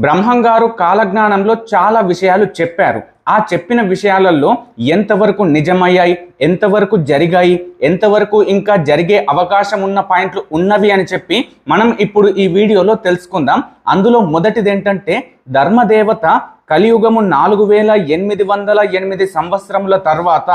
బ్రహ్మం గారు కాలజ్ఞానంలో చాలా విషయాలు చెప్పారు. ఆ చెప్పిన విషయాలలో ఎంతవరకు నిజమయ్యాయి, ఎంతవరకు జరిగాయి, ఎంతవరకు ఇంకా జరిగే అవకాశం ఉన్న పాయింట్లు ఉన్నవి అని చెప్పి మనం ఇప్పుడు ఈ వీడియోలో తెలుసుకుందాం. అందులో మొదటిది ఏంటంటే, ధర్మదేవత కలియుగము 4808 సంవత్సరముల తర్వాత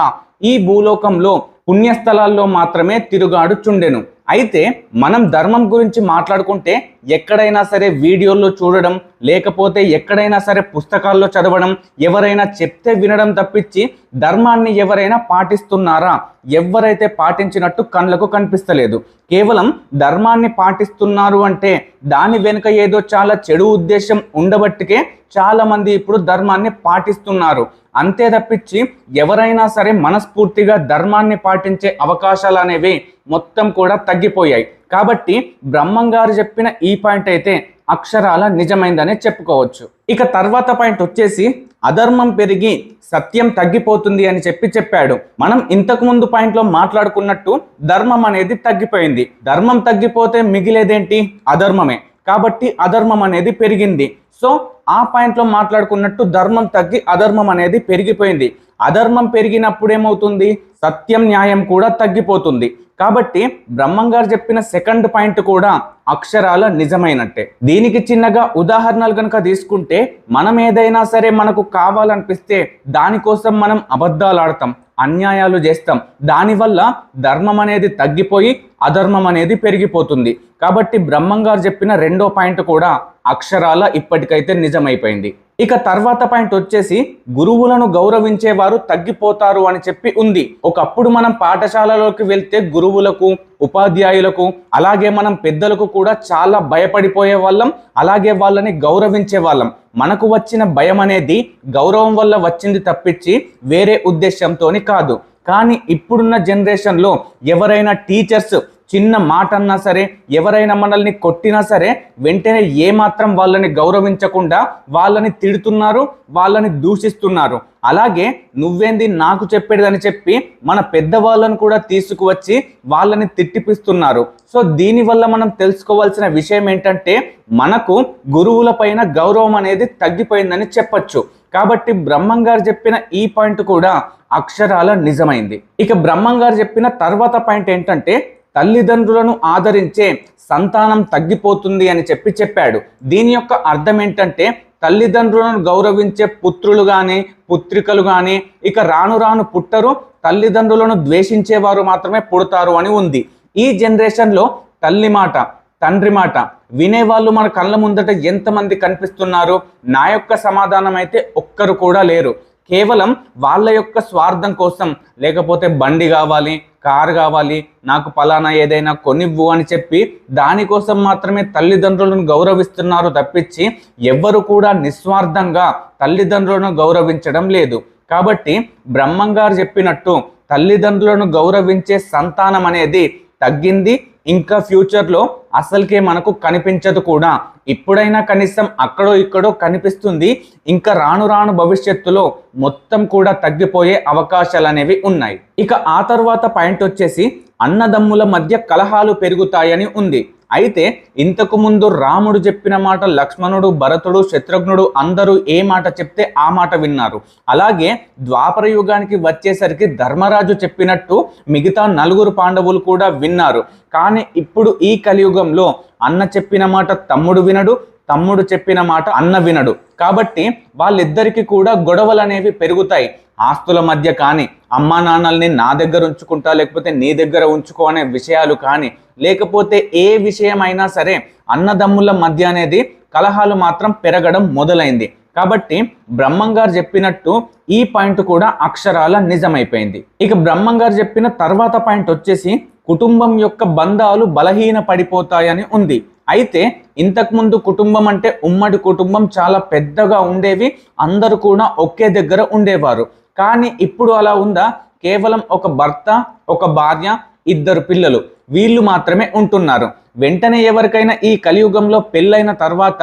ఈ భూలోకంలో పుణ్యస్థలాల్లో మాత్రమే తిరుగాడుచుండెను. అయితే మనం ధర్మం గురించి మాట్లాడుకుంటే ఎక్కడైనా సరే వీడియోల్లో చూడడం, లేకపోతే ఎక్కడైనా సరే పుస్తకాల్లో చదవడం, ఎవరైనా చెప్తే వినడం తప్పించి ధర్మాన్ని ఎవరైనా పాటిస్తున్నారా? ఎవరైతే పాటించినట్టు కళ్ళకు కనిపిస్తలేదు. కేవలం ధర్మాన్ని పాటిస్తున్నారు అంటే దాని వెనుక ఏదో చాలా చెడు ఉద్దేశం ఉండబట్టికే చాలా మంది ఇప్పుడు ధర్మాన్ని పాటిస్తున్నారు. అంతే తప్పించి ఎవరైనా సరే మనస్ఫూర్తిగా ధర్మాన్ని పాటించే అవకాశాలు అనేవి మొత్తం కూడా తగ్గిపోయాయి. కాబట్టి బ్రహ్మం గారు చెప్పిన ఈ పాయింట్ అయితే అక్షరాల నిజమైందనే చెప్పుకోవచ్చు. ఇక తర్వాత పాయింట్ వచ్చేసి, అధర్మం పెరిగి సత్యం తగ్గిపోతుంది అని చెప్పాడు. మనం ఇంతకు ముందు పాయింట్లో మాట్లాడుకున్నట్టు ధర్మం అనేది తగ్గిపోయింది. ధర్మం తగ్గిపోతే మిగిలేదేంటి? అధర్మమే. కాబట్టి అధర్మం అనేది పెరిగింది. సో ఆ పాయింట్లో మాట్లాడుకున్నట్టు ధర్మం తగ్గి అధర్మం అనేది పెరిగిపోయింది. అధర్మం పెరిగినప్పుడు ఏమవుతుంది? సత్యం, న్యాయం కూడా తగ్గిపోతుంది. కాబట్టి బ్రహ్మం గారు చెప్పిన సెకండ్ పాయింట్ కూడా అక్షరాల నిజమైనట్టే. దీనికి చిన్నగా ఉదాహరణలు కనుక తీసుకుంటే, మనం ఏదైనా సరే మనకు కావాలనిపిస్తే దానికోసం మనం అబద్ధాలు ఆడతాం, అన్యాయాలు చేస్తాం. దానివల్ల ధర్మం అనేది తగ్గిపోయి అధర్మం అనేది పెరిగిపోతుంది. కాబట్టి బ్రహ్మం గారు చెప్పిన రెండో పాయింట్ కూడా అక్షరాల ఇప్పటికైతే నిజమైపోయింది. ఇక తర్వాత పాయింట్ వచ్చేసి, గురువులను గౌరవించేవారు తగ్గిపోతారు అని చెప్పి ఉంది. ఒకప్పుడు మనం పాఠశాలలోకి వెళ్తే గురువులకు, ఉపాధ్యాయులకు, అలాగే మనం పెద్దలకు కూడా చాలా భయపడిపోయే వాళ్ళం, అలాగే వాళ్ళని గౌరవించే వాళ్ళం. మనకు వచ్చిన భయం అనేది గౌరవం వల్ల వచ్చింది తప్పించి వేరే ఉద్దేశంతోని కాదు. కానీ ఇప్పుడున్న జనరేషన్లో ఎవరైనా టీచర్స్ చిన్న మాట అన్నా సరే, ఎవరైనా మనల్ని కొట్టినా సరే, వెంటనే ఏమాత్రం వాళ్ళని గౌరవించకుండా వాళ్ళని తిడుతున్నారు, వాళ్ళని దూషిస్తున్నారు. అలాగే నువ్వేంది నాకు చెప్పేదని చెప్పి మన పెద్దవాళ్ళను కూడా తీసుకువచ్చి వాళ్ళని తిట్టిపిస్తున్నారు. సో దీనివల్ల మనం తెలుసుకోవాల్సిన విషయం ఏంటంటే, మనకు గురువుల పైన గౌరవం అనేది తగ్గిపోయిందని చెప్పచ్చు. కాబట్టి బ్రహ్మం గారు చెప్పిన ఈ పాయింట్ కూడా అక్షరాల నిజమైంది. ఇక బ్రహ్మం గారు చెప్పిన తర్వాత పాయింట్ ఏంటంటే, తల్లిదండ్రులను ఆదరించే సంతానం తగ్గిపోతుంది అని చెప్పాడు. దీని యొక్క అర్థం ఏంటంటే, తల్లిదండ్రులను గౌరవించే పుత్రులు కానీ పుత్రికలు కానీ ఇక రాను రాను పుట్టరు, తల్లిదండ్రులను ద్వేషించేవారు మాత్రమే పుడతారు అని ఉంది. ఈ జనరేషన్లో తల్లి మాట, తండ్రి మాట వినేవాళ్ళు మన కళ్ళ ముందట ఎంతమంది కనిపిస్తున్నారు? నా యొక్క సమాధానం అయితే ఒక్కరు కూడా లేరు. కేవలం వాళ్ళ యొక్క స్వార్థం కోసం, లేకపోతే బండి కావాలి, కారు కావాలి, నాకు పలానా ఏదైనా కొనివ్వు అని చెప్పి దానికోసం మాత్రమే తల్లిదండ్రులను గౌరవిస్తున్నారు తప్పించి ఎవ్వరు కూడా నిస్వార్థంగా తల్లిదండ్రులను గౌరవించడం లేదు. కాబట్టి బ్రహ్మం గారు చెప్పినట్టు తల్లిదండ్రులను గౌరవించే సంతానం అనేది తగ్గింది. ఇంకా ఫ్యూచర్లో అసలుకే మనకు కనిపించదు కూడా. ఇప్పుడైనా కనీసం అక్కడో ఇక్కడో కనిపిస్తుంది. ఇంకా రాను రాను భవిష్యత్తులో మొత్తం కూడా తగ్గిపోయే అవకాశాలు అనేవి ఉన్నాయి. ఇక ఆ తర్వాత పాయింట్ వచ్చేసి, అన్నదమ్ముల మధ్య కలహాలు పెరుగుతాయని ఉంది. అయితే ఇంతకు ముందు రాముడు చెప్పిన మాట లక్ష్మణుడు, భరతుడు, శత్రుఘ్నుడు అందరూ ఏ మాట చెప్తే ఆ మాట విన్నారు. అలాగే ద్వాపర యుగానికి వచ్చేసరికి ధర్మరాజు చెప్పినట్టు మిగతా 4 పాండవులు కూడా విన్నారు. కానీ ఇప్పుడు ఈ కలియుగంలో అన్న చెప్పిన మాట తమ్ముడు వినడు, తమ్ముడు చెప్పిన మాట అన్న వినడు. కాబట్టి వాళ్ళిద్దరికీ కూడా గొడవలు అనేవి పెరుగుతాయి. ఆస్తుల మధ్య కానీ, అమ్మా నాన్నల్ని నా దగ్గర ఉంచుకుంటా లేకపోతే నీ దగ్గర ఉంచుకో అనే విషయాలు కానీ, లేకపోతే ఏ విషయమైనా సరే అన్నదమ్ముల మధ్య అనేది కలహాలు మాత్రం పెరగడం మొదలైంది. కాబట్టి బ్రహ్మం గారు చెప్పినట్టు ఈ పాయింట్ కూడా అక్షరాల నిజమైపోయింది. ఇక బ్రహ్మం గారు చెప్పిన తర్వాత పాయింట్ వచ్చేసి, కుటుంబం యొక్క బంధాలు బలహీన పడిపోతాయని ఉంది. అయితే ఇంతకుముందు కుటుంబం అంటే ఉమ్మడి కుటుంబం చాలా పెద్దగా ఉండేవి, అందరూ కూడా ఒకే దగ్గర ఉండేవారు. కానీ ఇప్పుడు అలా ఉందా? కేవలం ఒక భర్త, ఒక భార్య, 2 పిల్లలు, వీళ్ళు మాత్రమే ఉంటున్నారు. వెంటనే ఎవరికైనా ఈ కలియుగంలో పెళ్ళైన తర్వాత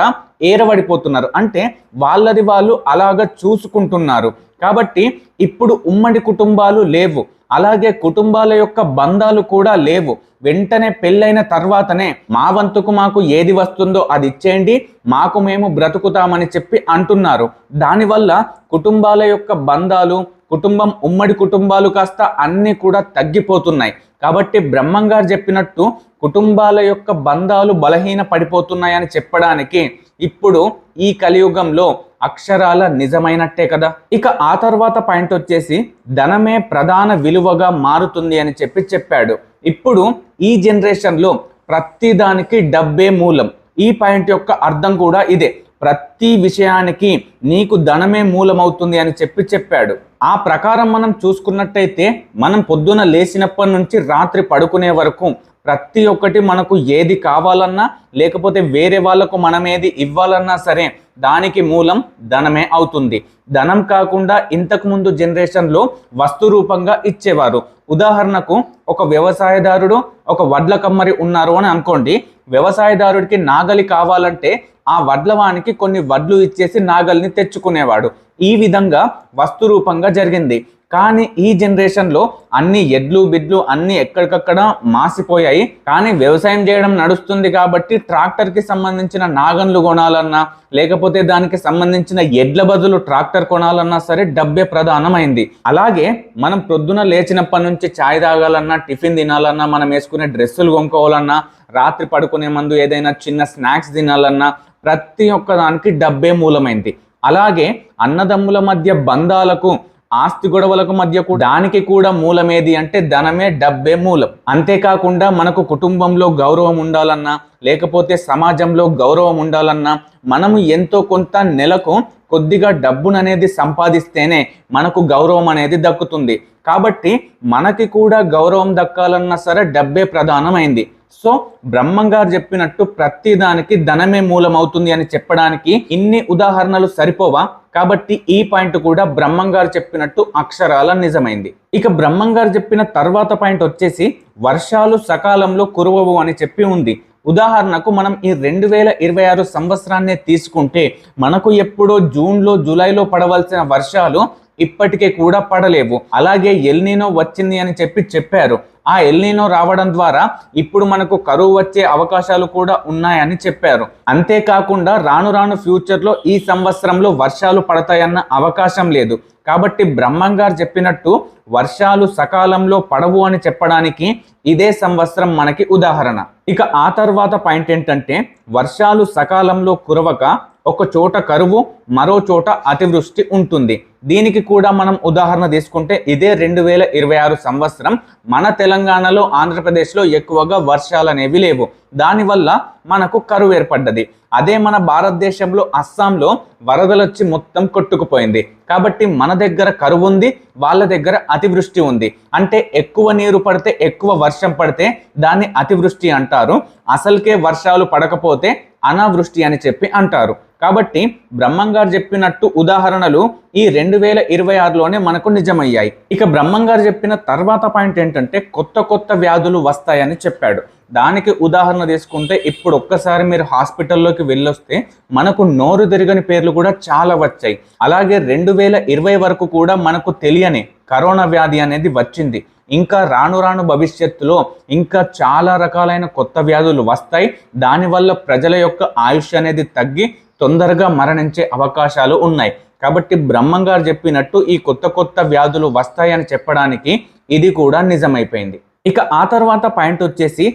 ఏరవడిపోతున్నారు, అంటే వాళ్ళది వాళ్ళు అలాగా చూసుకుంటున్నారు. కాబట్టి ఇప్పుడు ఉమ్మడి కుటుంబాలు లేవు. అలాగే కుటుంబాల యొక్క బంధాలు కూడా లేవు. వెంటనే పెళ్ళైన తర్వాతనే మా వంతుకు మాకు ఏది వస్తుందో అది ఇచ్చేయండి, మాకు మేము బ్రతుకుతామని చెప్పి అంటున్నారు. దానివల్ల కుటుంబాల యొక్క బంధాలు, కుటుంబం ఉమ్మడి కుటుంబాలు కాస్త అన్నీ కూడా తగ్గిపోతున్నాయి. కాబట్టి బ్రహ్మంగారు చెప్పినట్టు కుటుంబాల యొక్క బంధాలు బలహీన పడిపోతున్నాయని చెప్పడానికి ఇప్పుడు ఈ కలియుగంలో అక్షరాల నిజమైనట్టే కదా. ఇక ఆ తర్వాత పాయింట్ వచ్చేసి ధనమే ప్రధాన విలువగా మారుతుంది అని చెప్పాడు. ఇప్పుడు ఈ జనరేషన్లో ప్రతి దానికి డబ్బే మూలం. ఈ పాయింట్ యొక్క అర్థం కూడా ఇదే. ప్రతి విషయానికి నీకు ధనమే మూలమవుతుంది అని చెప్పాడు. ఆ ప్రకారం మనం చూసుకున్నట్టయితే మనం పొద్దున లేచినప్పటి నుంచి రాత్రి పడుకునే వరకు ప్రతి ఒక్కటి మనకు ఏది కావాలన్నా లేకపోతే వేరే వాళ్ళకు మనం ఏది ఇవ్వాలన్నా సరే దానికి మూలం ధనమే అవుతుంది. ధనం కాకుండా ఇంతకుముందు జనరేషన్లో వస్తు రూపంగా ఇచ్చేవారు. ఉదాహరణకు ఒక వ్యవసాయదారుడు, ఒక వడ్ల కమ్మరి ఉన్నారు అని అనుకోండి. వ్యవసాయదారుడికి నాగలి కావాలంటే ఆ వడ్లవానికి కొన్ని వడ్లు ఇచ్చేసి నాగల్ని తెచ్చుకునేవాడు. ఈ విధంగా వస్తు రూపంగా జరిగింది. కానీ ఈ జనరేషన్లో అన్ని ఎడ్లు బిడ్లు అన్ని ఎక్కడికక్కడ మాసిపోయాయి. కానీ వ్యవసాయం చేయడం నడుస్తుంది కాబట్టి ట్రాక్టర్కి సంబంధించిన నాగన్లు కొనాలన్నా లేకపోతే దానికి సంబంధించిన ఎడ్ల బదులు ట్రాక్టర్ కొనాలన్నా సరే డబ్బే ప్రధానమైంది. అలాగే మనం ప్రొద్దున లేచినప్పటి నుంచి ఛాయ్ తాగాలన్నా, టిఫిన్ తినాలన్నా, మనం వేసుకునే డ్రెస్సులు కొనుక్కోవాలన్నా, రాత్రి పడుకునే ముందు ఏదైనా చిన్న స్నాక్స్ తినాలన్నా ప్రతి ఒక్క దానికి డబ్బే మూలమైంది. అలాగే అన్నదమ్ముల మధ్య బంధాలకు, ఆస్తి గొడవలకు మధ్య దానికి కూడా మూలమేది అంటే ధనమే, డబ్బే మూలం. అంతేకాకుండా మనకు కుటుంబంలో గౌరవం ఉండాలన్నా లేకపోతే సమాజంలో గౌరవం ఉండాలన్నా మనము ఎంతో కొంత నెలకు కొద్దిగా డబ్బుననేది సంపాదిస్తేనే మనకు గౌరవం అనేది దక్కుతుంది. కాబట్టి మనకి కూడా గౌరవం దక్కాలన్నా సరే డబ్బే ప్రధానమైంది. సో బ్రహ్మంగారు చెప్పినట్టు ప్రతి దానికి ధనమే మూలమవుతుంది అని చెప్పడానికి ఇన్ని ఉదాహరణలు సరిపోవా? కాబట్టి ఈ పాయింట్ కూడా బ్రహ్మంగారు చెప్పినట్టు అక్షరాల నిజమైంది. ఇక బ్రహ్మంగారు చెప్పిన తర్వాత పాయింట్ వచ్చేసి వర్షాలు సకాలంలో కురవవు అని చెప్పి ఉంది. ఉదాహరణకు మనం ఈ 2026 సంవత్సరాన్నే తీసుకుంటే మనకు ఎప్పుడో జూన్లో జూలైలో పడవలసిన వర్షాలు ఇప్పటికే కూడా పడలేవు. అలాగే ఎల్నీనో వచ్చింది అని చెప్పారు. ఆ ఎల్నీనో రావడం ద్వారా ఇప్పుడు మనకు కరువు వచ్చే అవకాశాలు కూడా ఉన్నాయని చెప్పారు. అంతేకాకుండా రాను రాను ఫ్యూచర్లో ఈ సంవత్సరంలో వర్షాలు పడతాయన్న అవకాశం లేదు. కాబట్టి బ్రహ్మంగారు చెప్పినట్టు వర్షాలు సకాలంలో పడవు అని చెప్పడానికి ఇదే సంవత్సరం మనకి ఉదాహరణ. ఇక ఆ తర్వాత పాయింట్ ఏంటంటే వర్షాలు సకాలంలో కురవక ఒక చోట కరువు, మరో చోట అతివృష్టి ఉంటుంది. దీనికి కూడా మనం ఉదాహరణ తీసుకుంటే ఇదే 2026 సంవత్సరం మన తెలంగాణలో, ఆంధ్రప్రదేశ్లో ఎక్కువగా వర్షాలు అనేవి లేవు. దానివల్ల మనకు కరువు ఏర్పడ్డది. అదే మన భారతదేశంలో అస్సాంలో వరదలు వచ్చి మొత్తం కొట్టుకుపోయింది. కాబట్టి మన దగ్గర కరువు ఉంది, వాళ్ళ దగ్గర అతివృష్టి ఉంది. అంటే ఎక్కువ నీరు పడితే, ఎక్కువ వర్షం పడితే దాన్ని అతివృష్టి అంటారు. అసలుకే వర్షాలు పడకపోతే అనావృష్టి అని చెప్పి అంటారు. కాబట్టి బ్రహ్మంగారు చెప్పినట్టు ఉదాహరణలు ఈ 2026లోనే మనకు నిజమయ్యాయి. ఇక బ్రహ్మంగారు చెప్పిన తర్వాత పాయింట్ ఏంటంటే కొత్త వ్యాధులు వస్తాయని చెప్పాడు. దానికి ఉదాహరణ తీసుకుంటే ఇప్పుడు ఒక్కసారి మీరు హాస్పిటల్లోకి వెళ్ళొస్తే మనకు నోరు తిరగని పేర్లు కూడా చాలా వచ్చాయి. అలాగే 2020 వరకు కూడా మనకు తెలియని కరోనా వ్యాధి అనేది వచ్చింది. ఇంకా రాను రాను భవిష్యత్తులో ఇంకా చాలా రకాలైన కొత్త వ్యాధులు వస్తాయి. దానివల్ల ప్రజల యొక్క ఆయుష్ అనేది తగ్గి తొందరగా మరణించే అవకాశాలు ఉన్నాయి. కాబట్టి బ్రహ్మంగారు చెప్పినట్టు ఈ కొత్త వ్యాధులు వస్తాయని చెప్పడానికి ఇది కూడా నిజమైపోయింది. ఇక ఆ తర్వాత పాయింట్ వచ్చేసి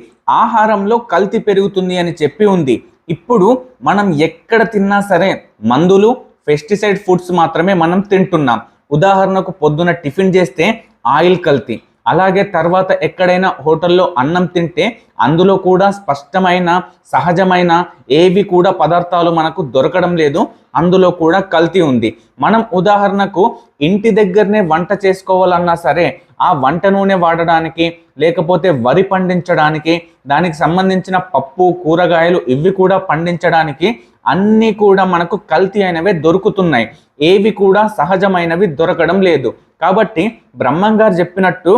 ఆహారంలో కల్తీ పెరుగుతుంది అని చెప్పి ఉంది. ఇప్పుడు మనం ఎక్కడ తిన్నా సరే మందులు, పెస్టిసైడ్ ఫుడ్స్ మాత్రమే మనం తింటున్నాం. ఉదాహరణకు పొద్దున టిఫిన్ చేస్తే ఆయిల్ కల్తీ, అలాగే తర్వాత ఎక్కడైనా హోటల్లో అన్నం తింటే అందులో కూడా స్పష్టమైన సహజమైన ఏవి కూడా పదార్థాలు మనకు దొరకడం లేదు, అందులో కూడా కల్తీ ఉంది. మనం ఉదాహరణకు ఇంటి దగ్గరనే వంట చేసుకోవాలన్నా సరే ఆ వంట నూనె వాడడానికి లేకపోతే వరి పండించడానికి, దానికి సంబంధించిన పప్పు, కూరగాయలు ఇవి కూడా పండించడానికి అన్నీ కూడా మనకు కల్తీ అయినవే దొరుకుతున్నాయి. ఏవి కూడా సహజమైనవి దొరకడం లేదు. కాబట్టి బ్రహ్మంగారు చెప్పినట్టు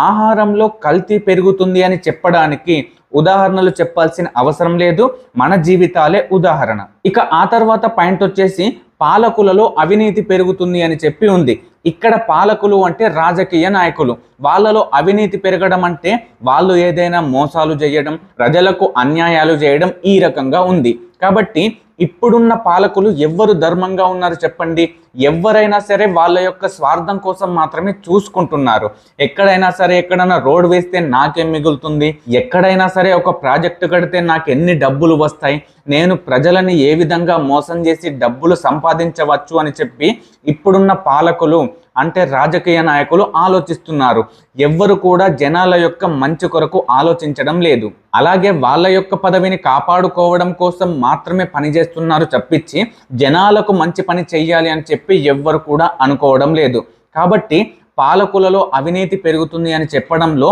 ఆహారంలో కల్తీ పెరుగుతుంది అని చెప్పడానికి ఉదాహరణలు చెప్పాల్సిన అవసరం లేదు, మన జీవితాలే ఉదాహరణ. ఇక ఆ తర్వాత పాయింట్ వచ్చేసి పాలకులలో అవినీతి పెరుగుతుంది అని చెప్పి ఉంది. ఇక్కడ పాలకులు అంటే రాజకీయ నాయకులు, వాళ్ళలో అవినీతి పెరగడం అంటే వాళ్ళు ఏదైనా మోసాలు చేయడం, ప్రజలకు అన్యాయాలు చేయడం ఈ రకంగా ఉంది. కాబట్టి ఇప్పుడున్న పాలకులు ఎవ్వరు ధర్మంగా ఉన్నారు చెప్పండి? ఎవరైనా సరే వాళ్ళ యొక్క స్వార్థం కోసం మాత్రమే చూసుకుంటున్నారు. ఎక్కడైనా సరే ఎక్కడైనా రోడ్ వేస్తే నాకేం మిగులుతుంది, ఎక్కడైనా సరే ఒక ప్రాజెక్టు కడితే నాకు ఎన్ని డబ్బులు వస్తాయి, నేను ప్రజలని ఏ విధంగా మోసం చేసి డబ్బులు సంపాదించవచ్చు అని చెప్పి ఇప్పుడున్న పాలకులు అంటే రాజకీయ నాయకులు ఆలోచిస్తున్నారు. ఎవ్వరు కూడా జనాల యొక్క మంచి కొరకు ఆలోచించడం లేదు. అలాగే వాళ్ళ యొక్క పదవిని కాపాడుకోవడం కోసం మాత్రమే పనిచేస్తున్నారు తప్పించి జనాలకు మంచి పని చెయ్యాలి అని చెప్పి ఎవ్వరు కూడా అనుకోవడం లేదు. కాబట్టి పాలకులలో అవినీతి పెరుగుతుంది అని చెప్పడంలో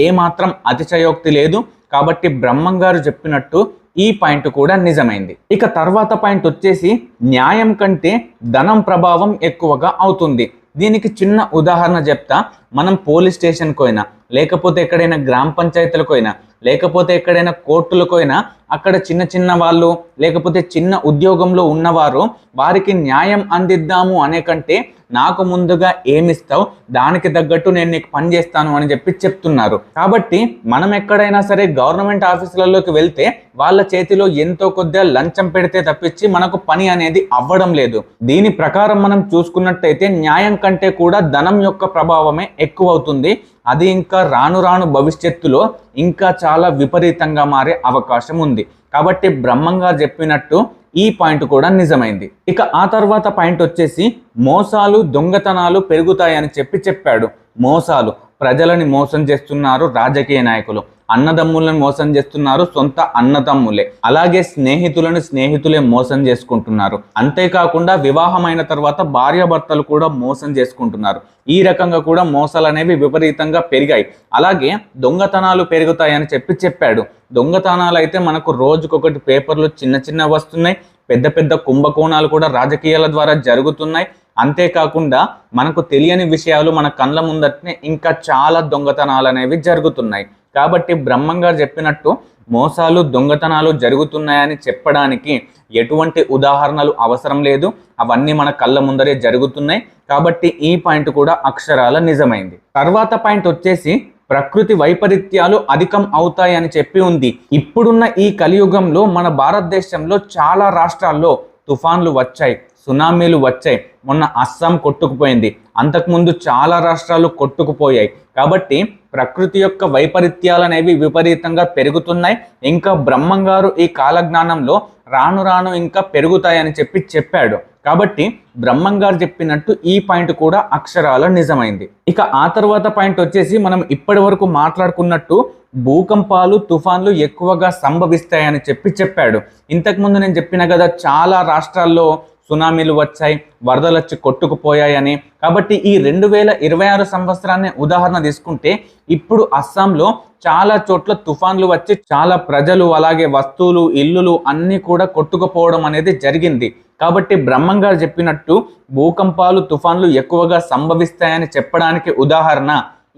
ఏమాత్రం అతిశయోక్తి లేదు. కాబట్టి బ్రహ్మం గారు చెప్పినట్టు ఈ పాయింట్ కూడా నిజమైంది. ఇక తర్వాత పాయింట్ వచ్చేసి న్యాయం కంటే ధనం ప్రభావం ఎక్కువగా అవుతుంది. దీనికి చిన్న ఉదాహరణ చెప్తా. మనం పోలీస్ స్టేషన్కి పోయినా, లేకపోతే ఎక్కడైనా గ్రామ పంచాయతీలకు పోయినా, లేకపోతే ఎక్కడైనా కోర్టులకు పోయినా, అక్కడ చిన్న చిన్న వాళ్ళు లేకపోతే చిన్న ఉద్యోగంలో ఉన్నవారు వారికి న్యాయం అందిద్దాము అనే కంటే నాకు ముందుగా ఏమిస్తావు దానికి తగ్గట్టు నేను నీకు పని చేస్తాను అని చెప్పి చెప్తున్నారు. కాబట్టి మనం ఎక్కడైనా సరే గవర్నమెంట్ ఆఫీసులలోకి వెళ్తే వాళ్ళ చేతిలో ఎంతో కొద్దిగా లంచం పెడితే తప్పించి మనకు పని అనేది అవ్వడం లేదు. దీని ప్రకారం మనం చూసుకున్నట్టయితే న్యాయం కంటే కూడా ధనం యొక్క ప్రభావమే ఎక్కువ అవుతుంది. అది ఇంకా రాను రాను భవిష్యత్తులో ఇంకా చాలా విపరీతంగా మారే అవకాశం ఉంది. కాబట్టి బ్రహ్మంగా చెప్పినట్టు ఈ పాయింట్ కూడా నిజమైంది. ఇక ఆ తర్వాత పాయింట్ వచ్చేసి మోసాలు దొంగతనాలు పెరుగుతాయని చెప్పాడు. మోసాలు, ప్రజలని మోసం చేస్తున్నారు రాజకీయ నాయకులు, అన్నదమ్ములను మోసం చేస్తున్నారు సొంత అన్నదమ్ములే, అలాగే స్నేహితులే మోసం చేసుకుంటున్నారు. అంతేకాకుండా వివాహమైన తర్వాత భార్యాభర్తలు కూడా మోసం చేసుకుంటున్నారు. ఈ రకంగా కూడా మోసాలు అనేవి విపరీతంగా పెరిగాయి. అలాగే దొంగతనాలు పెరుగుతాయని చెప్పాడు. దొంగతనాలు అయితే మనకు రోజుకొకటి పేపర్లు చిన్న వస్తున్నాయి. పెద్ద కుంభకోణాలు కూడా రాజకీయాల ద్వారా జరుగుతున్నాయి. అంతేకాకుండా మనకు తెలియని విషయాలు మన కళ్ళ ముందటనే ఇంకా చాలా దొంగతనాలు అనేవి జరుగుతున్నాయి. కాబట్టి బ్రహ్మం గారు చెప్పినట్టు మోసాలు దొంగతనాలు జరుగుతున్నాయని చెప్పడానికి ఎటువంటి ఉదాహరణలు అవసరం లేదు. అవన్నీ మన కళ్ళ ముందరే జరుగుతున్నాయి. కాబట్టి ఈ పాయింట్ కూడా అక్షరాల నిజమైంది. తర్వాత పాయింట్ వచ్చేసి ప్రకృతి వైపరీత్యాలు అధికం అవుతాయి అని చెప్పి ఉంది. ఇప్పుడున్న ఈ కలియుగంలో మన భారతదేశంలో చాలా రాష్ట్రాల్లో తుఫాన్లు వచ్చాయి, సునామీలు వచ్చాయి. మొన్న అస్సాం కొట్టుకుపోయింది, అంతకుముందు చాలా రాష్ట్రాలు కొట్టుకుపోయాయి. కాబట్టి ప్రకృతి యొక్క వైపరీత్యాలు అనేవి విపరీతంగా పెరుగుతున్నాయి. ఇంకా బ్రహ్మం గారు ఈ కాలజ్ఞానంలో రాను రాను ఇంకా పెరుగుతాయని చెప్పాడు. కాబట్టి బ్రహ్మం గారు చెప్పినట్టు ఈ పాయింట్ కూడా అక్షరాల నిజమైంది. ఇక ఆ తర్వాత పాయింట్ వచ్చేసి మనం ఇప్పటి వరకు మాట్లాడుకున్నట్టు భూకంపాలు తుఫాన్లు ఎక్కువగా సంభవిస్తాయని చెప్పాడు. ఇంతకుముందు నేను చెప్పిన కదా చాలా రాష్ట్రాల్లో సునామీలు వచ్చాయి, వరదలు వచ్చి కొట్టుకుపోయాయని. కాబట్టి ఈ 2026 సంవత్సరాన్ని ఉదాహరణ తీసుకుంటే ఇప్పుడు అస్సాంలో చాలా చోట్ల తుఫాన్లు వచ్చి చాలా ప్రజలు అలాగే వస్తువులు ఇల్లులు అన్నీ కూడా కొట్టుకుపోవడం అనేది జరిగింది. కాబట్టి బ్రహ్మం గారు చెప్పినట్టు భూకంపాలు తుఫాన్లు ఎక్కువగా సంభవిస్తాయని చెప్పడానికి ఉదాహరణ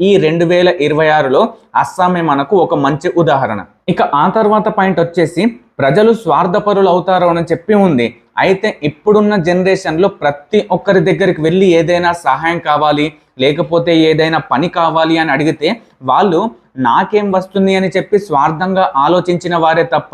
ఈ 2026లో అస్సామే మనకు ఒక మంచి ఉదాహరణ. ఇక ఆ తర్వాత పాయింట్ వచ్చేసి ప్రజలు స్వార్థపరులు అవుతారు అని చెప్పి ఉంది. అయితే ఇప్పుడున్న జనరేషన్లో ప్రతి ఒక్కరి దగ్గరికి వెళ్ళి ఏదైనా సహాయం కావాలి లేకపోతే ఏదైనా పని కావాలి అని అడిగితే వాళ్ళు నాకేం వస్తుంది అని చెప్పి స్వార్థంగా ఆలోచించిన వారే తప్ప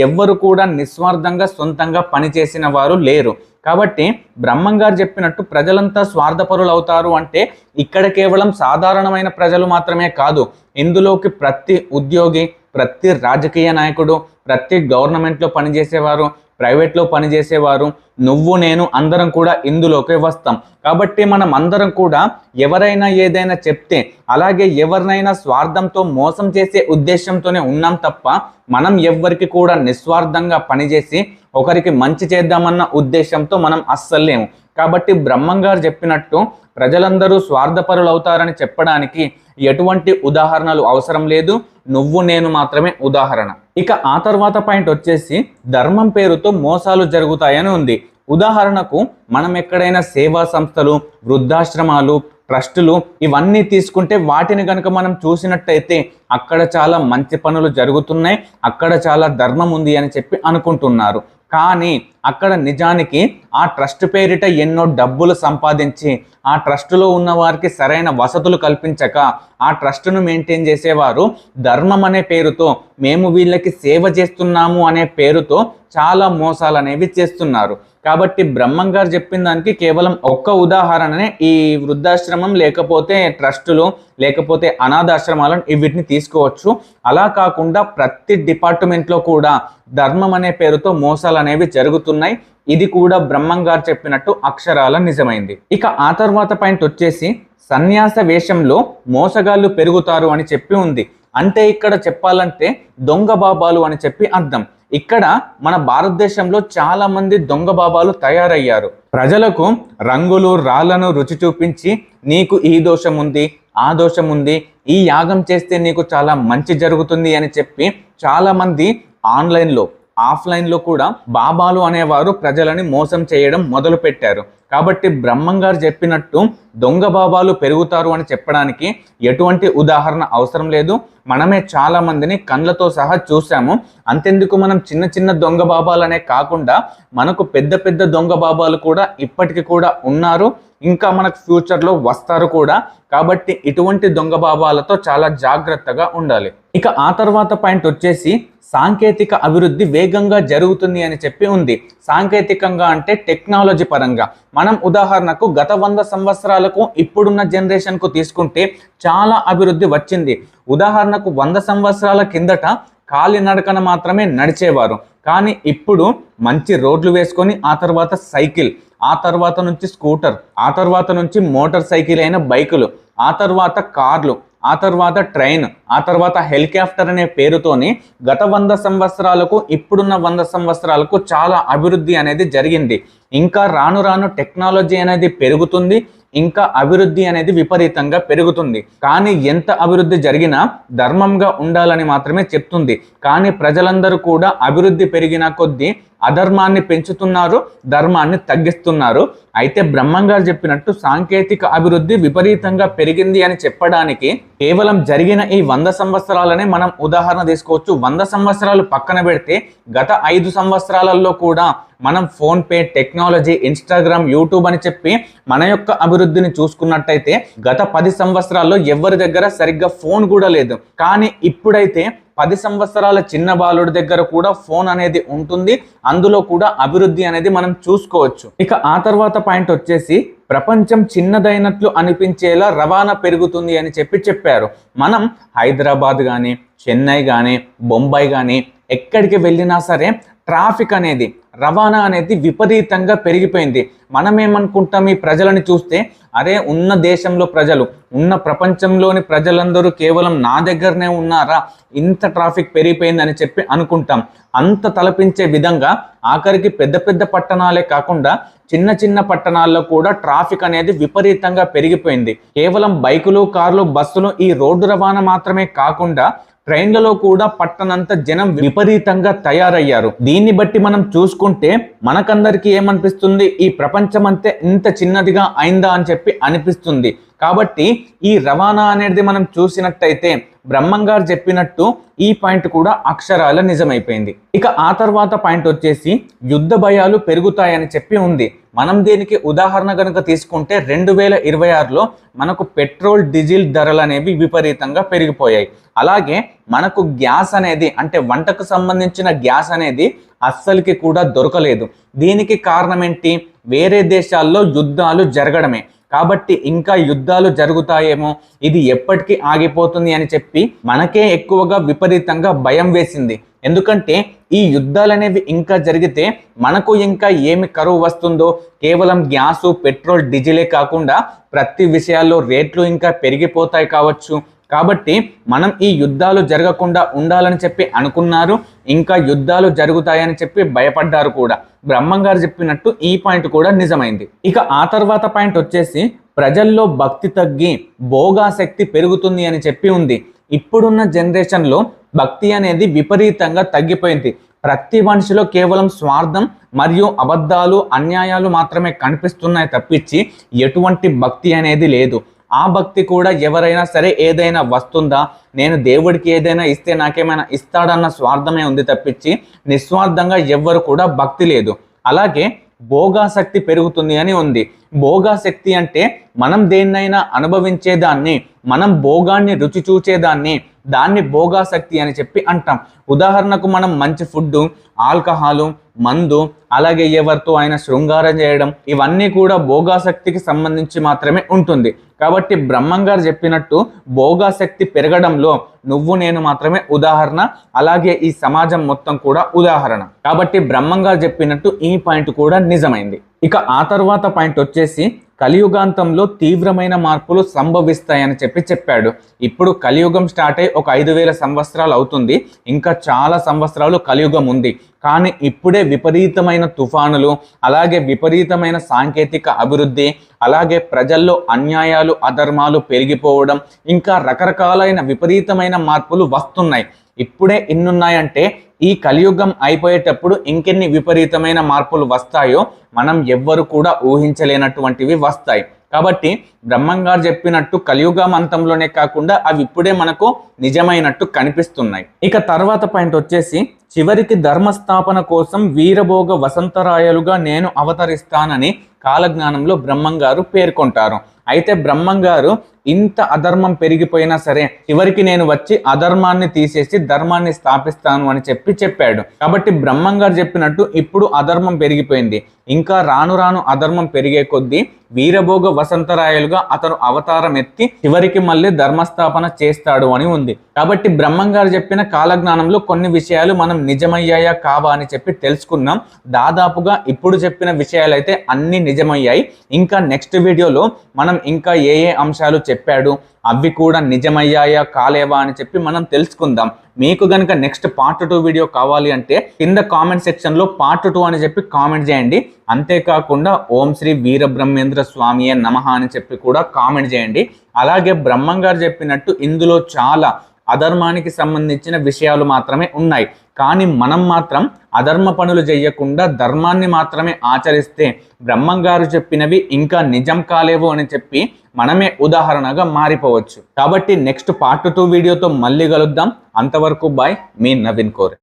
ఎవ్వరు కూడా నిస్వార్థంగా సొంతంగా పనిచేసిన వారు లేరు. కాబట్టి బ్రహ్మం గారు చెప్పినట్టు ప్రజలంతా స్వార్థపరులు అవుతారు అంటే ఇక్కడ కేవలం సాధారణమైన ప్రజలు మాత్రమే కాదు, ఇందులోకి ప్రతి ఉద్యోగి, ప్రతి రాజకీయ నాయకుడు, ప్రతి గవర్నమెంట్లో పనిచేసేవారు, ప్రైవేట్లో పనిచేసేవారు, నువ్వు నేను అందరం కూడా ఇందులోకి వస్తాం. కాబట్టి మనం అందరం కూడా ఎవరైనా ఏదైనా చెప్తే అలాగే ఎవరినైనా స్వార్థంతో మోసం చేసే ఉద్దేశంతోనే ఉన్నాం తప్ప మనం ఎవ్వరికి కూడా నిస్వార్థంగా పనిచేసి ఒకరికి మంచి చేద్దామన్న ఉద్దేశంతో మనం అస్సలేము. కాబట్టి బ్రహ్మం గారు చెప్పినట్టు ప్రజలందరూ స్వార్థపరులు అవుతారని చెప్పడానికి ఎటువంటి ఉదాహరణలు అవసరం లేదు, నువ్వు నేను మాత్రమే ఉదాహరణ. ఇక ఆ తర్వాత పాయింట్ వచ్చేసి ధర్మం పేరుతో మోసాలు జరుగుతాయని ఉంది. ఉదాహరణకు మనం ఎక్కడైనా సేవా సంస్థలు, వృద్ధాశ్రమాలు, ట్రస్టులు ఇవన్నీ తీసుకుంటే వాటిని కనుక మనం చూసినట్టయితే అక్కడ చాలా మంచి పనులు జరుగుతున్నాయి, అక్కడ చాలా ధర్మం ఉంది అని చెప్పి అనుకుంటున్నారు. కానీ అక్కడ నిజానికి ఆ ట్రస్ట్ పేరిట ఎన్నో డబ్బులు సంపాదించి ఆ ట్రస్టులో ఉన్న వారికి సరైన వసతులు కల్పించక ఆ ట్రస్టును మెయింటైన్ చేసేవారు ధర్మం అనే పేరుతో మేము వీళ్ళకి సేవ చేస్తున్నాము అనే పేరుతో చాలా మోసాలు అనేవి చేస్తున్నారు. కాబట్టి బ్రహ్మం గారు చెప్పిన దానికి కేవలం ఒక్క ఉదాహరణనే ఈ వృద్ధాశ్రమం లేకపోతే ట్రస్టులు లేకపోతే అనాథాశ్రమాలను వీటిని తీసుకోవచ్చు. అలా కాకుండా ప్రతి డిపార్ట్మెంట్లో కూడా ధర్మం అనే పేరుతో మోసాలు అనేవి జరుగుతున్నాయి. ఇది కూడా బ్రహ్మం గారు చెప్పినట్టు అక్షరాల నిజమైంది. ఇక ఆ తర్వాత పాయింట్ వచ్చేసి సన్యాస వేషంలో మోసగాళ్ళు పెరుగుతారు అని చెప్పి ఉంది. అంటే ఇక్కడ చెప్పాలంటే దొంగ బాబాలు అని చెప్పి అర్థం. ఇక్కడ మన భారతదేశంలో చాలా మంది దొంగ బాబాలు తయారయ్యారు. ప్రజలకు రంగులు రాళ్లను రుచి చూపించి నీకు ఈ దోషం ఉంది, ఆ దోషం ఉంది, ఈ యాగం చేస్తే నీకు చాలా మంచి జరుగుతుంది అని చెప్పి చాలా మంది ఆన్లైన్లో ఆఫ్లైన్లో కూడా బాబాలు అనేవారు ప్రజలని మోసం చేయడం మొదలు పెట్టారు. కాబట్టి బ్రహ్మం గారు చెప్పినట్టు దొంగ బాబాలు పెరుగుతారు అని చెప్పడానికి ఎటువంటి ఉదాహరణ అవసరం లేదు. మనమే చాలా మందిని కళ్ళతో సహా చూసాము. అంతెందుకు మనం చిన్న చిన్న దొంగ బాబాలనే కాకుండా మనకు పెద్ద పెద్ద దొంగ బాబాలు కూడా ఇప్పటికీ కూడా ఉన్నారు, ఇంకా మనకు ఫ్యూచర్లో వస్తారు కూడా. కాబట్టి ఇటువంటి దొంగ బాబాలతో చాలా జాగ్రత్తగా ఉండాలి. ఇక ఆ తర్వాత పాయింట్ వచ్చేసి సాంకేతిక అభివృద్ధి వేగంగా జరుగుతుంది అని చెప్పి ఉంది. సాంకేతికంగా అంటే టెక్నాలజీ పరంగా మనం ఉదాహరణకు గత 100 సంవత్సరాలకు ఇప్పుడున్న జనరేషన్కు తీసుకుంటే చాలా అభివృద్ధి వచ్చింది. ఉదాహరణకు 100 సంవత్సరాల కిందట కాలినడకన మాత్రమే నడిచేవారు, కానీ ఇప్పుడు మంచి రోడ్లు వేసుకొని ఆ తర్వాత సైకిల్, ఆ తర్వాత నుంచి స్కూటర్, ఆ తర్వాత నుంచి మోటార్ సైకిల్ అయిన బైకులు, ఆ తర్వాత కార్లు, ఆ తర్వాత ట్రైన్, ఆ తర్వాత హెలికాప్టర్ అనే పేరుతోని గత 100 సంవత్సరాలకు ఇప్పుడున్న 100 సంవత్సరాలకు చాలా అభివృద్ధి అనేది జరిగింది. ఇంకా రాను రాను టెక్నాలజీ అనేది పెరుగుతుంది, ఇంకా అభివృద్ధి అనేది విపరీతంగా పెరుగుతుంది. కానీ ఎంత అభివృద్ధి జరిగినా ధర్మంగా ఉండాలని మాత్రమే చెప్తుంది. కానీ ప్రజలందరూ కూడా అభివృద్ధి పెరిగిన కొద్దీ అధర్మాన్ని పెంచుతున్నారు, ధర్మాన్ని తగ్గిస్తున్నారు. అయితే బ్రహ్మం గారు చెప్పినట్టు సాంకేతిక అభివృద్ధి విపరీతంగా పెరిగింది అని చెప్పడానికి కేవలం జరిగిన ఈ 100 సంవత్సరాలనే మనం ఉదాహరణ తీసుకోవచ్చు. 100 సంవత్సరాలు పక్కన పెడితే గత 5 సంవత్సరాలలో కూడా మనం ఫోన్పే, టెక్నాలజీ, ఇన్స్టాగ్రామ్, యూట్యూబ్ అని చెప్పి మన యొక్క అభివృద్ధిని చూసుకున్నట్టయితే గత 10 సంవత్సరాల్లో ఎవరి దగ్గర సరిగ్గా ఫోన్ కూడా లేదు. కానీ ఇప్పుడైతే 10 సంవత్సరాల చిన్న బాలుడి దగ్గర కూడా ఫోన్ అనేది ఉంటుంది. అందులో కూడా అభివృద్ధి అనేది మనం చూసుకోవచ్చు. ఇక ఆ తర్వాత పాయింట్ వచ్చేసి ప్రపంచం చిన్నదైనట్లు అనిపించేలా రవాణా పెరుగుతుంది అని చెప్పారు. మనం హైదరాబాద్ కానీ, చెన్నై కానీ, బొంబాయి కానీ ఎక్కడికి వెళ్ళినా సరే ట్రాఫిక్ అనేది, రవాణా అనేది విపరీతంగా పెరిగిపోయింది. మనం ఏమనుకుంటాం, ఈ ప్రజలని చూస్తే అరే ఉన్న దేశంలో ప్రజలు, ఉన్న ప్రపంచంలోని ప్రజలందరూ కేవలం నా దగ్గరనే ఉన్నారా, ఇంత ట్రాఫిక్ పెరిగిపోయింది అని చెప్పి అనుకుంటాం. అంత తలపించే విధంగా ఆఖరికి పెద్ద పెద్ద పట్టణాలే కాకుండా చిన్న చిన్న పట్టణాల్లో కూడా ట్రాఫిక్ అనేది విపరీతంగా పెరిగిపోయింది. కేవలం బైకులు, కార్లు, బస్సులు, ఈ రోడ్డు రవాణా మాత్రమే కాకుండా ట్రైన్లలో కూడా పట్టనంత జనం విపరీతంగా తయారయ్యారు. దీన్ని బట్టి మనం చూసుకుంటే మనకందరికీ ఏమనిపిస్తుంది, ఈ ప్రపంచం అంతే ఇంత చిన్నదిగా అయిందా అని చెప్పి అనిపిస్తుంది. కాబట్టి ఈ రవాణా అనేది మనం చూసినట్టయితే బ్రహ్మం గారు చెప్పినట్టు ఈ పాయింట్ కూడా అక్షరాల నిజమైపోయింది. ఇక ఆ తర్వాత పాయింట్ వచ్చేసి యుద్ధ భయాలు పెరుగుతాయని చెప్పి ఉంది. మనం దీనికి ఉదాహరణ కనుక తీసుకుంటే 2026లో మనకు పెట్రోల్, డీజిల్ ధరలు అనేవి విపరీతంగా పెరిగిపోయాయి. అలాగే మనకు గ్యాస్ అనేది, అంటే వంటకు సంబంధించిన గ్యాస్ అనేది అస్సలకి కూడా దొరకలేదు. దీనికి కారణం ఏంటి, వేరే దేశాల్లో యుద్ధాలు జరగడమే. కాబట్టి ఇంకా యుద్ధాలు జరుగుతాయేమో, ఇది ఎప్పటికీ ఆగిపోతుంది అని చెప్పి మనకే ఎక్కువగా విపరీతంగా భయం వేసింది. ఎందుకంటే ఈ యుద్ధాలు అనేవి ఇంకా జరిగితే మనకు ఇంకా ఏమి కరువు వస్తుందో, కేవలం గ్యాసు, పెట్రోల్, డీజిలే కాకుండా ప్రతి విషయాల్లో రేట్లు ఇంకా పెరిగిపోతాయి కావచ్చు. కాబట్టి మనం ఈ యుద్ధాలు జరగకుండా ఉండాలని చెప్పి అనుకున్నారు, ఇంకా యుద్ధాలు జరుగుతాయని చెప్పి భయపడ్డారు కూడా. బ్రహ్మం గారు చెప్పినట్టు ఈ పాయింట్ కూడా నిజమైంది. ఇక ఆ తర్వాత పాయింట్ వచ్చేసి ప్రజల్లో భక్తి తగ్గి భోగాసక్తి పెరుగుతుంది అని చెప్పి ఉంది. ఇప్పుడున్న జనరేషన్లో భక్తి అనేది విపరీతంగా తగ్గిపోయింది. ప్రతి మనిషిలో కేవలం స్వార్థం మరియు అబద్ధాలు, అన్యాయాలు మాత్రమే కనిపిస్తున్నాయి తప్పించి ఎటువంటి భక్తి అనేది లేదు. ఆ భక్తి కూడా ఎవరైనా సరే ఏదైనా వస్తుందా, నేను దేవుడికి ఏదైనా ఇస్తే నాకేమైనా ఇస్తాడన్న స్వార్థమే ఉంది తప్పించి నిస్వార్థంగా ఎవ్వరు కూడా భక్తి లేదు. అలాగే భోగాసక్తి పెరుగుతుంది అని ఉంది. భోగాసక్తి అంటే మనం దేన్నైనా అనుభవించేదాన్ని, మనం భోగాన్ని రుచి చూచేదాన్ని, దాన్ని భోగాసక్తి అని చెప్పి అంటాం. ఉదాహరణకు మనం మంచి ఫుడ్, ఆల్కహాలు, మందు, అలాగే ఎవరితో అయినా శృంగారం చేయడం, ఇవన్నీ కూడా భోగాసక్తికి సంబంధించి మాత్రమే ఉంటుంది. కాబట్టి బ్రహ్మం గారు చెప్పినట్టు భోగాసక్తి పెరగడంలో నువ్వు నేను మాత్రమే ఉదాహరణ, అలాగే ఈ సమాజం మొత్తం కూడా ఉదాహరణ. కాబట్టి బ్రహ్మం గారు చెప్పినట్టు ఈ పాయింట్ కూడా నిజమైంది. ఇక ఆ తర్వాత పాయింట్ వచ్చేసి కలియుగాంతంలో తీవ్రమైన మార్పులు సంభవిస్తాయని చెప్పాడు. ఇప్పుడు కలియుగం స్టార్ట్ అయ్యి ఒక 5000 సంవత్సరాలు అవుతుంది. ఇంకా చాలా సంవత్సరాలు కలియుగం ఉంది. కానీ ఇప్పుడే విపరీతమైన తుఫానులు, అలాగే విపరీతమైన సాంకేతిక అభివృద్ధి, అలాగే ప్రజల్లో అన్యాయాలు, అధర్మాలు పెరిగిపోవడం, ఇంకా రకరకాలైన విపరీతమైన మార్పులు వస్తున్నాయి. ఇప్పుడే ఇన్నున్నాయంటే ఈ కలియుగం అయిపోయేటప్పుడు ఇంకెన్ని విపరీతమైన మార్పులు వస్తాయో మనం ఎవ్వరు కూడా ఊహించలేనటువంటివి వస్తాయి. కాబట్టి బ్రహ్మం గారు చెప్పినట్టు కలియుగం అంతంలోనే కాకుండా అవి ఇప్పుడే మనకు నిజమైనట్టు కనిపిస్తున్నాయి. ఇక తర్వాత పాయింట్ వచ్చేసి చివరికి ధర్మస్థాపన కోసం వీరభోగ వసంతరాయలుగా నేను అవతరిస్తానని కాలజ్ఞానంలో బ్రహ్మం గారు పేర్కొంటారు. అయితే బ్రహ్మం గారు ఇంత అధర్మం పెరిగిపోయినా సరే చివరికి నేను వచ్చి అధర్మాన్ని తీసేసి ధర్మాన్ని స్థాపిస్తాను అని చెప్పాడు. కాబట్టి బ్రహ్మం గారు చెప్పినట్టు ఇప్పుడు అధర్మం పెరిగిపోయింది. ఇంకా రాను రాను అధర్మం పెరిగే కొద్దీ వీరభోగ వసంతరాయలుగా అతను అవతారం ఎత్తి చివరికి మళ్ళీ ధర్మస్థాపన చేస్తాడు అని ఉంది. కాబట్టి బ్రహ్మం గారు చెప్పిన కాలజ్ఞానంలో కొన్ని విషయాలు మనం నిజమయ్యాయా కావా అని చెప్పి తెలుసుకున్నాం. దాదాపుగా ఇప్పుడు చెప్పిన విషయాలు అయితే అన్ని నిజమయ్యాయి. ఇంకా నెక్స్ట్ వీడియోలో మనం ఇంకా ఏ అంశాలు చెప్పాడు, అవి కూడా నిజమయ్యాయా కాలేవా అని చెప్పి మనం తెలుసుకుందాం. మీకు గనుక నెక్స్ట్ పార్ట్ 2 వీడియో కావాలి అంటే కింద కామెంట్ సెక్షన్లో పార్ట్ 2 అని చెప్పి కామెంట్ చేయండి. అంతేకాకుండా ఓం శ్రీ వీరబ్రహ్మేంద్ర స్వామియే నమః అని చెప్పి కూడా కామెంట్ చేయండి. అలాగే బ్రహ్మం గారు చెప్పినట్టు ఇందులో చాలా అధర్మానికి సంబంధించిన విషయాలు మాత్రమే ఉన్నాయి. కానీ మనం మాత్రం అధర్మ పనులు చేయకుండా ధర్మాన్ని మాత్రమే ఆచరిస్తే బ్రహ్మం గారు చెప్పినవి ఇంకా నిజం కాలేవు అని చెప్పి మనమే ఉదాహరణగా మారిపోవచ్చు. కాబట్టి నెక్స్ట్ పార్ట్ 2 వీడియోతో మళ్ళీ కలుద్దాం. అంతవరకు బాయ్, మీ నవీన్ కోరే.